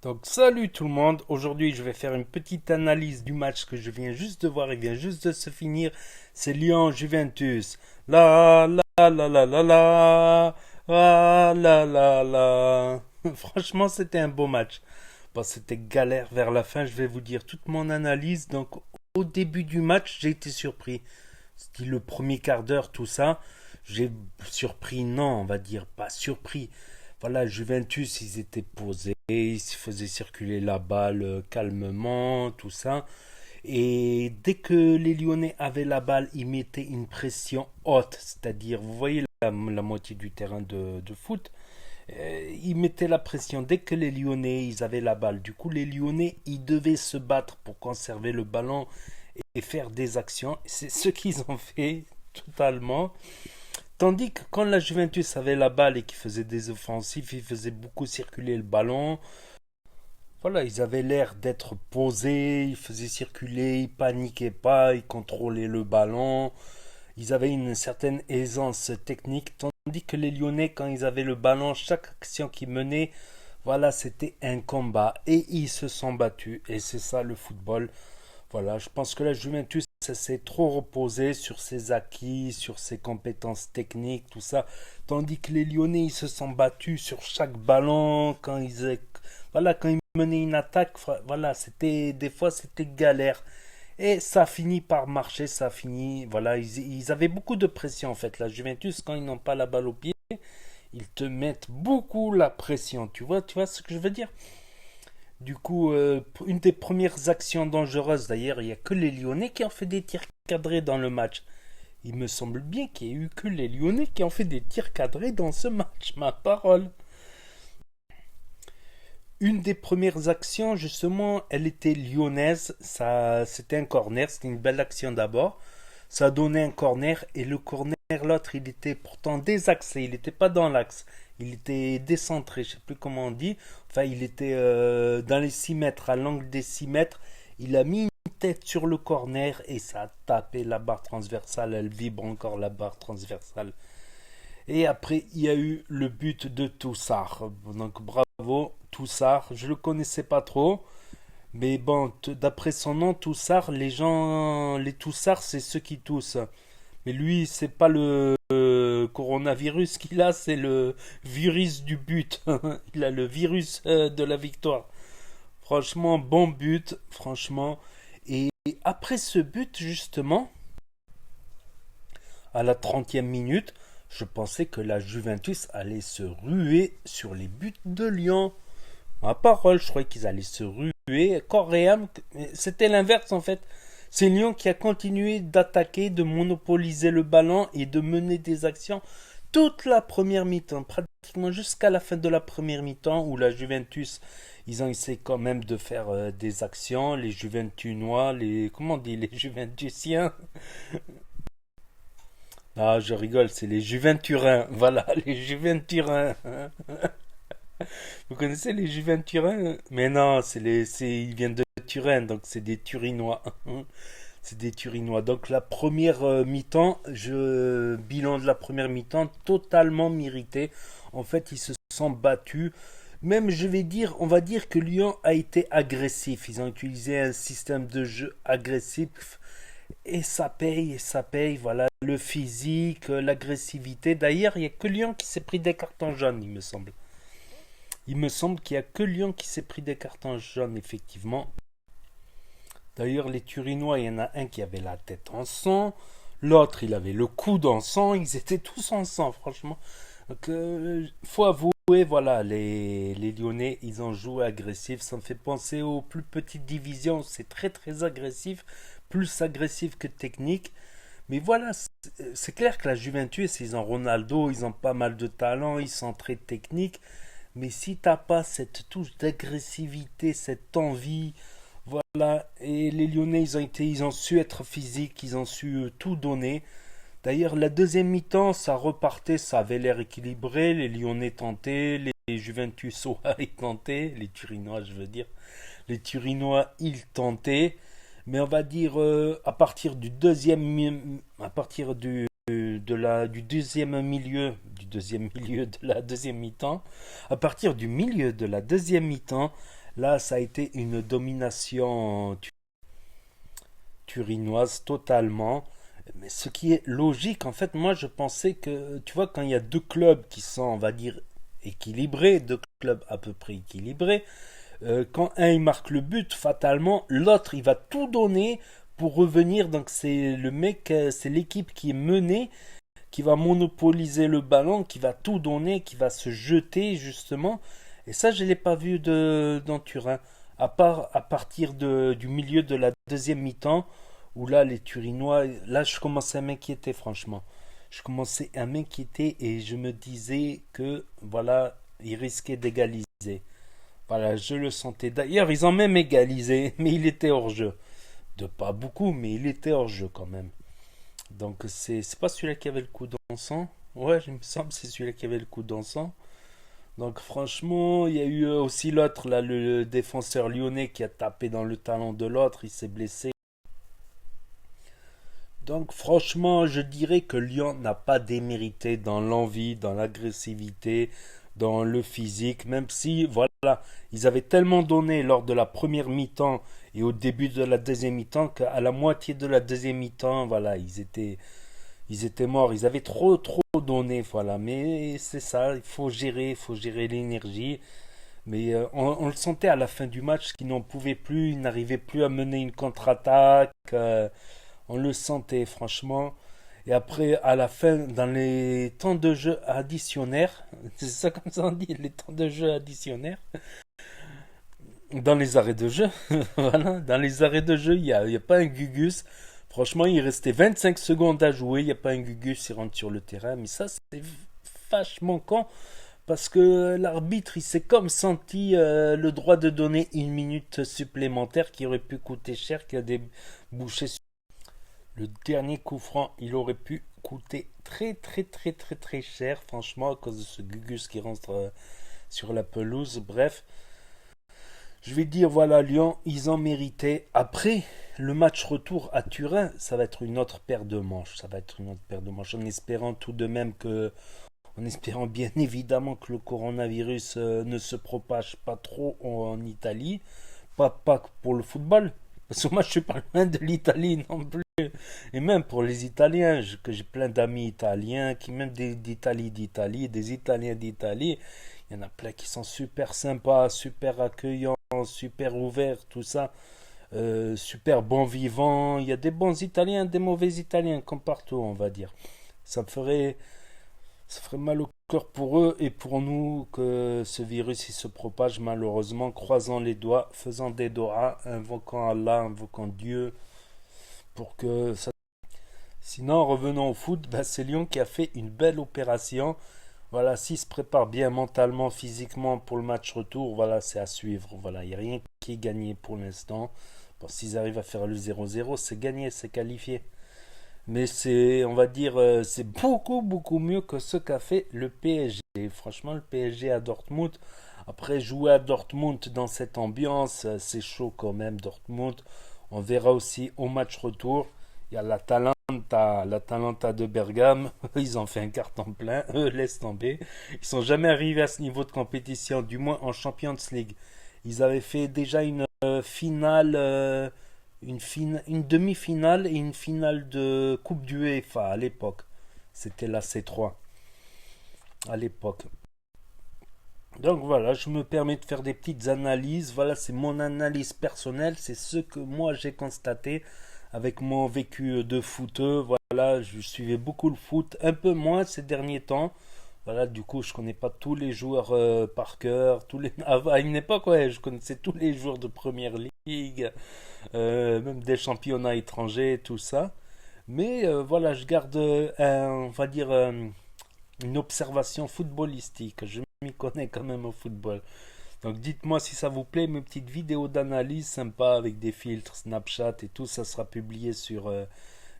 Donc salut tout le monde, aujourd'hui je vais faire une petite analyse du match que je viens juste de voir, il vient juste de se finir, c'est Lyon-Juventus. La la la la la la la. Franchement c'était un beau match. Bon, c'était galère vers la fin, je vais vous dire toute mon analyse. Donc au début du match j'ai été surpris. C'était le premier quart d'heure, tout ça. J'ai surpris, non, on va dire pas surpris. Voilà, Juventus, ils étaient posés, ils faisaient circuler la balle calmement, tout ça. Et dès que les Lyonnais avaient la balle, ils mettaient une pression haute, c'est-à-dire, vous voyez la moitié du terrain de foot, ils mettaient la pression dès que les Lyonnais, ils avaient la balle. Du coup, les Lyonnais, ils devaient se battre pour conserver le ballon et faire des actions. C'est ce qu'ils ont fait totalement. Tandis que quand la Juventus avait la balle et qu'ils faisaient des offensifs, ils faisaient beaucoup circuler le ballon. Voilà, ils avaient l'air d'être posés, ils faisaient circuler, ils paniquaient pas, ils contrôlaient le ballon. Ils avaient une certaine aisance technique, tandis que les Lyonnais, quand ils avaient le ballon, chaque action qu'ils menaient, voilà, c'était un combat et ils se sont battus. Et c'est ça le football. Voilà, je pense que la Juventus s'est trop reposée sur ses acquis, sur ses compétences techniques, tout ça. Tandis que les Lyonnais, ils se sont battus sur chaque ballon voilà, quand ils menaient une attaque. Voilà, c'était des fois c'était galère. Et ça a fini par marcher, ça a fini. Voilà, ils avaient beaucoup de pression en fait. La Juventus, quand ils n'ont pas la balle au pied, ils te mettent beaucoup la pression. Tu vois ce que je veux dire? Du coup, une des premières actions dangereuses, d'ailleurs, il n'y a que les Lyonnais qui ont fait des tirs cadrés dans le match. Il me semble bien qu'il n'y a eu que les Lyonnais qui ont fait des tirs cadrés dans ce match, ma parole. Une des premières actions, justement, elle était lyonnaise. Ça, c'était un corner, c'était une belle action d'abord. Ça donnait un corner et le corner, l'autre, il était pourtant désaxé, il n'était pas dans l'axe. Il était décentré, je ne sais plus comment on dit. Enfin, il était dans les 6 mètres, à l'angle des 6 mètres. Il a mis une tête sur le corner et ça a tapé la barre transversale. Elle vibre encore la barre transversale. Et après, il y a eu le but de Toussard. Donc bravo, Toussard. Je le connaissais pas trop. Mais bon, d'après son nom, Toussard, les Toussards, c'est ceux qui toussent. Mais lui, c'est pas le coronavirus qu'il a, c'est le virus du but. Il a le virus de la victoire. Franchement, bon but, franchement. Et après ce but, justement, à la 30e minute, je pensais que la Juventus allait se ruer sur les buts de Lyon. Ma parole, je croyais qu'ils allaient se ruer. Coréam, c'était l'inverse en fait. C'est Lyon qui a continué d'attaquer, de monopoliser le ballon et de mener des actions toute la première mi-temps, pratiquement jusqu'à la fin de la première mi-temps où la Juventus, ils ont essayé quand même de faire des actions, les Juventunois, comment on dit, les Juventusiens. Ah, je rigole, c'est les Juventurins, voilà, les Juventurins. Vous connaissez les Juventurins? Mais non, ils viennent de Turin, donc c'est des Turinois. C'est des Turinois. Donc la première mi-temps, bilan de la première mi-temps, totalement mérité. En fait, ils se sont battus. Même, je vais dire, on va dire que Lyon a été agressif. Ils ont utilisé un système de jeu agressif. Et ça paye. Voilà, le physique, l'agressivité. D'ailleurs, il n'y a que Lyon qui s'est pris des cartons jaunes, il me semble. Il me semble qu'il n'y a que Lyon qui s'est pris des cartons jaunes, effectivement. D'ailleurs, les Turinois, il y en a un qui avait la tête en sang, l'autre, il avait le coude en sang, ils étaient tous en sang, franchement. Donc, faut avouer, voilà, les Lyonnais, ils ont joué agressif. Ça me fait penser aux plus petites divisions, c'est très très agressif, plus agressif que technique. Mais voilà, c'est clair que la Juventus, ils ont Ronaldo, ils ont pas mal de talent, ils sont très techniques. Mais si t'as pas cette touche d'agressivité, cette envie, voilà. Et les Lyonnais, ils ont su être physiques, ils ont su tout donner. D'ailleurs, la deuxième mi-temps, ça repartait, ça avait l'air équilibré. Les Lyonnais tentaient, les Juventusois ils tentaient, les Turinois, je veux dire. Les Turinois, ils tentaient. Mais on va dire à partir du à partir du deuxième milieu de la deuxième mi-temps, à partir du milieu de la deuxième mi-temps, Là, ça a été une domination turinoise totalement. Mais ce qui est logique, en fait, moi je pensais que, tu vois, quand il y a deux clubs qui sont, on va dire, équilibrés, deux clubs à peu près équilibrés, quand un il marque le but, fatalement, l'autre il va tout donner pour revenir. Donc c'est le mec, c'est l'équipe qui est menée, qui va monopoliser le ballon, qui va tout donner, qui va se jeter justement. Et ça, je ne l'ai pas vu dans Turin. À part à partir du milieu de la deuxième mi-temps, où là, les Turinois, là, je commençais à m'inquiéter, franchement. Je commençais à m'inquiéter et je me disais que, voilà, ils risquaient d'égaliser. Voilà, je le sentais. D'ailleurs, ils ont même égalisé, mais il était hors jeu. De pas beaucoup, mais il était hors jeu quand même. Donc c'est pas celui-là qui avait le coup d'encens. Ouais, il me semble que c'est celui-là qui avait le coup d'encens. Donc franchement, il y a eu aussi l'autre, là, le défenseur lyonnais qui a tapé dans le talon de l'autre, il s'est blessé. Donc franchement, je dirais que Lyon n'a pas démérité dans l'envie, dans l'agressivité, dans le physique, même si, voilà, ils avaient tellement donné lors de la première mi-temps et au début de la deuxième mi-temps qu'à la moitié de la deuxième mi-temps, voilà, ils étaient morts, ils avaient trop donné, voilà. Mais c'est ça, il faut gérer l'énergie. Mais on le sentait à la fin du match qu'ils n'en pouvaient plus, ils n'arrivaient plus à mener une contre-attaque. On le sentait franchement. Et après, à la fin, dans les temps de jeu additionnels, c'est ça comme ça on dit, les temps de jeu additionnels, dans les arrêts de jeu, voilà, dans les arrêts de jeu, il y a pas un Gugus. Franchement, il restait 25 secondes à jouer, il n'y a pas un Gugus qui rentre sur le terrain. Mais ça, c'est vachement con. Parce que l'arbitre, il s'est comme senti le droit de donner une minute supplémentaire qui aurait pu coûter cher, qui a débouché sur le dernier coup franc. Il aurait pu coûter très cher, franchement, à cause de ce Gugus qui rentre sur la pelouse. Bref, je vais dire, voilà, Lyon, ils en méritaient. Après, le match retour à Turin, ça va être une autre paire de manches. Ça va être une autre paire de manches, en espérant tout de même que en espérant bien évidemment que le coronavirus ne se propage pas trop en Italie, pas pour le football, parce que moi je suis pas loin de l'Italie non plus, et même pour les Italiens, que j'ai plein d'amis italiens, qui même d'Italie, des Italiens d'Italie, il y en a plein qui sont super sympas, super accueillants, super ouverts, tout ça, super bons vivants. Il y a des bons Italiens, des mauvais Italiens, comme partout, on va dire. Ça me ferait Ça ferait mal au cœur pour eux et pour nous que ce virus il se propage malheureusement, croisant les doigts, faisant des doigts, invoquant Allah, invoquant Dieu pour que ça. Sinon, revenons au foot, bah, c'est Lyon qui a fait une belle opération. Voilà, s'il se prépare bien mentalement, physiquement pour le match retour, voilà, c'est à suivre. Voilà, il n'y a rien qui est gagné pour l'instant. Bon, s'ils arrivent à faire le 0-0, c'est gagné, c'est qualifié. Mais c'est, on va dire, c'est beaucoup mieux que ce qu'a fait le PSG. Franchement, le PSG à Dortmund. Après, jouer à Dortmund dans cette ambiance, c'est chaud quand même, Dortmund. On verra aussi au match retour. Il y a l'Atalanta de Bergame. Ils ont fait un carton plein. Eux, laisse tomber. Ils sont jamais arrivés à ce niveau de compétition, du moins en Champions League. Ils avaient fait déjà une finale. Une demi-finale et une finale de Coupe du UEFA à l'époque. C'était la C3 à l'époque. Donc voilà, je me permets de faire des petites analyses. Voilà, c'est mon analyse personnelle. C'est ce que moi j'ai constaté avec mon vécu de footeux. Voilà, je suivais beaucoup le foot, un peu moins ces derniers temps. Voilà, du coup, je connais pas tous les joueurs par cœur. À une époque, ouais, je connaissais tous les joueurs de Première Ligue, même des championnats étrangers, tout ça. Mais voilà, je garde, on va dire, une observation footballistique. Je m'y connais quand même au football. Donc dites-moi si ça vous plaît, mes petites vidéos d'analyse sympas avec des filtres Snapchat et tout, ça sera publié sur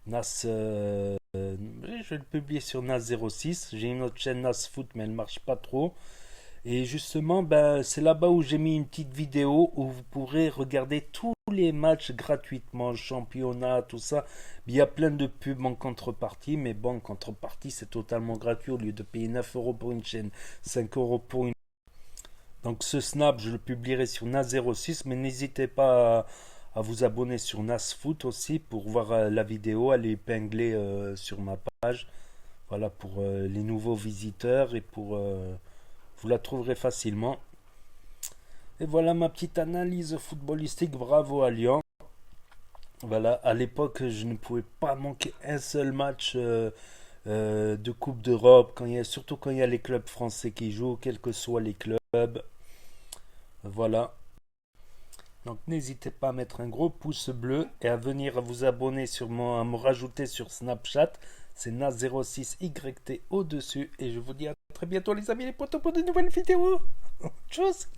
NAS. Je vais le publier sur NAS06. J'ai une autre chaîne NAS Foot, mais elle marche pas trop. Et justement, ben, c'est là-bas où j'ai mis une petite vidéo où vous pourrez regarder tous les matchs gratuitement, championnat, tout ça. Il y a plein de pubs en contrepartie, mais bon, en contrepartie, c'est totalement gratuit au lieu de payer 9 € pour une chaîne, 5 € pour une. Donc ce snap, je le publierai sur NAS06, mais n'hésitez pas à vous abonner sur NASFoot aussi pour voir la vidéo, elle est épinglée sur ma page. Voilà pour les nouveaux visiteurs et pour vous la trouverez facilement. Et voilà ma petite analyse footballistique. Bravo à Lyon. Voilà, à l'époque, je ne pouvais pas manquer un seul match de Coupe d'Europe, surtout quand il y a les clubs français qui jouent, quels que soient les clubs. Voilà. Donc n'hésitez pas à mettre un gros pouce bleu et à venir vous abonner à me rajouter sur Snapchat. C'est NAS06YT au-dessus. Et je vous dis à très bientôt les amis les potos pour de nouvelles vidéos. Tchuss.